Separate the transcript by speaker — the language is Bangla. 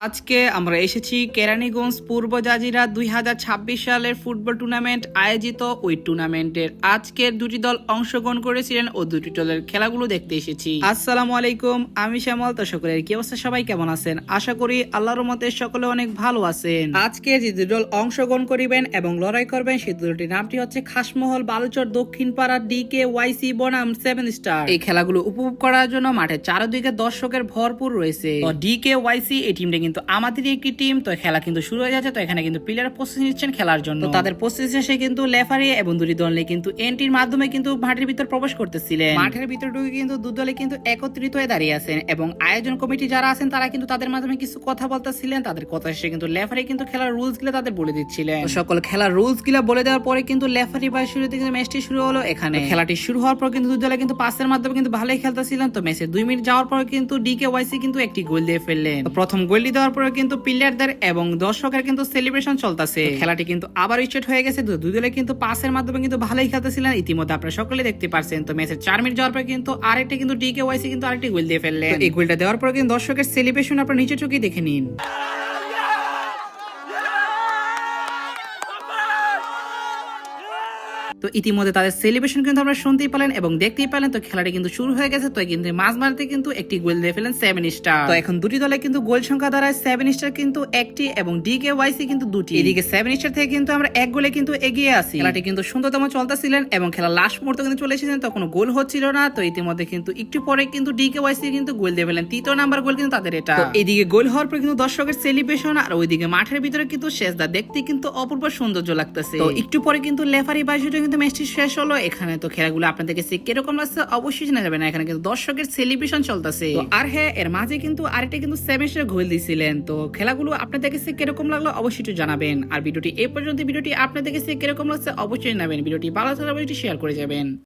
Speaker 1: আজকে আমরা এসেছি কেরানীগঞ্জ পূর্ব জাজিরা 2026 সালের ফুটবল টুর্নামেন্ট আয়োজিত। ওই টুর্নামেন্টের আজকের দুটি দল অংশগ্রহণ করেছিলেন ও দুটি দলের খেলাগুলো দেখতে এসেছি। আসসালামু আলাইকুম, আমি শ্যামল। তো সকলের কি অবস্থা, সবাই কেমন আছেন? আশা করি আল্লাহর রহমতে সকলে অনেক ভালো আছেন। আজকে যে দুটি দল অংশগ্রহণ করিবেন এবং লড়াই করবেন সেই দলটির নামটি হচ্ছে খাসমহল বালুচর দক্ষিণ পাড়া DKYC বনাম 7 স্টার। এই খেলাগুলো উপভোগ করার জন্য মাঠে চারদিকে দর্শকের ভরপুর রয়েছে। তো DKYC এই টিমটা কিন্তু আমাদের একটি টিম। তো খেলা কিন্তু শুরু হয়ে যাচ্ছে। তো এখানে কিন্তু প্লেয়ার প্রস্তুতি নিচ্ছেন খেলার জন্য। তাদের প্রস্তুতি শেষে কিন্তু লেফারি এবং দুটি দলে কিন্তু এন্ট্রির মাধ্যমে কিন্তু মাঠের ভিতর প্রবেশ করতেছিলেন। মাঠের ভিতর ঢুকে কিন্তু দুই দলে কিন্তু একত্রিত হয়ে দাঁড়িয়ে আছেন এবং আয়োজন কমিটি যারা আছেন তারা কিন্তু তাদের মাধ্যমে কিছু কথা বলতেছিলেন। তাদের কথা শেষে কিন্তু লেফারি কিন্তু খেলার রুলস গুলো তাদের বলে দিচ্ছিলেন। সকল খেলার রুলস গুলো বলে দেওয়ার পরে কিন্তু লেফারি বা শুরুতে কিন্তু ম্যাচটি শুরু হলো। এখানে খেলাটি শুরু হওয়ার পর কিন্তু দুই দলে কিন্তু পাসের মাধ্যমে কিন্তু ভালোই খেলতেছিলেন। তো ম্যাচে 2 মিনিট যাওয়ার পর কিন্তু DKYC কিন্তু একটি গোল দিয়ে ফেললেন। প্রথম গোলটি দেওয়ার পরে কিন্তু প্লেয়ারদের এবং দর্শকের কিন্তু সেলিব্রেশন চলতেছে। খেলাটি কিন্তু আবার স্টার্ট হয়ে গেছে। দুই দলে কিন্তু পাসের মাধ্যমে কিন্তু ভালোই খেলতেছিলেন। ইতিমধ্যে আপনারা সকলে দেখতে পারছেন। তো ম্যাচের 4 মিনিট যাওয়ার পর কিন্তু আরেকটা কিন্তু DKYC কিন্তু আরেকটি গোল দিয়ে ফেললেন। এই গোলটা দেওয়ার পর কিন্তু দর্শকের সেলিব্রেশন আপনারা নিচে চোখে দেখে নিন। তো ইতিমধ্যে তাদের সেলিব্রেশন কিন্তু আমরা শুনতেই পেলেন এবং দেখতেই পেলেন। তো খেলাটি কিন্তু শুরু হয়ে গেছে। তো কিন্তু মাঝ মাঝে কিন্তু একটি গোল দিয়ে ফেলেন 7 স্টার। তো এখন দুটি দলে কিন্তু গোল সংখ্যা দাঁড়ায় 7 স্টার কিন্তু একটি এবং DKYC কিন্তু দুটি। এদিকে 7 স্টার থেকে কিন্তু আমরা এক গোলে কিন্তু এগিয়ে আছি। খেলাটি কিন্তু সুন্দরতম চলতেছিলেন এবং খেলা লাস্ট মুহূর্তে কিন্তু চলে এসেছেন। তখন গোল হচ্ছিল না। তো ইতিমধ্যে কিন্তু একটু পরে কিন্তু DKYC কিন্তু গোল দিয়ে ফেলেন। তৃতীয় নাম্বার গোল কিন্তু তাদের এটা। এদিকে গোল হওয়ার পর কিন্তু দর্শকের সেলিব্রেশন আর ওইদিকে মাঠের ভিতরে কিন্তু শেষদা দেখতে কিন্তু অপূর্ব সৌন্দর্য লাগতেছে। তো একটু পরে কিন্তু লেফারি বাজুটা কিন্তু ম্যাচটি শেষ হলো। এখানে তো খেলাগুলো আপনাদের কাছে কিরকম লাগছে অবশ্যই জানা যাবে না। এখানে কিন্তু দর্শকের সেলিব্রেশন চলতেছে। আর হ্যাঁ, এর মাঝে কিন্তু আরেকটা কিন্তু সেমিস্টার গোল দিয়েছিলেন। তো খেলাগুলো আপনাদের কাছে কিরকম লাগলো অবশ্যই একটু জানাবেন। আর ভিডিওটি এই পর্যন্ত, ভিডিওটি আপনাদের কাছে কিরকম লাগছে অবশ্যই জানাবেন। ভিডিওটি ভালো লাগলে অবশ্যই শেয়ার করে যাবেন।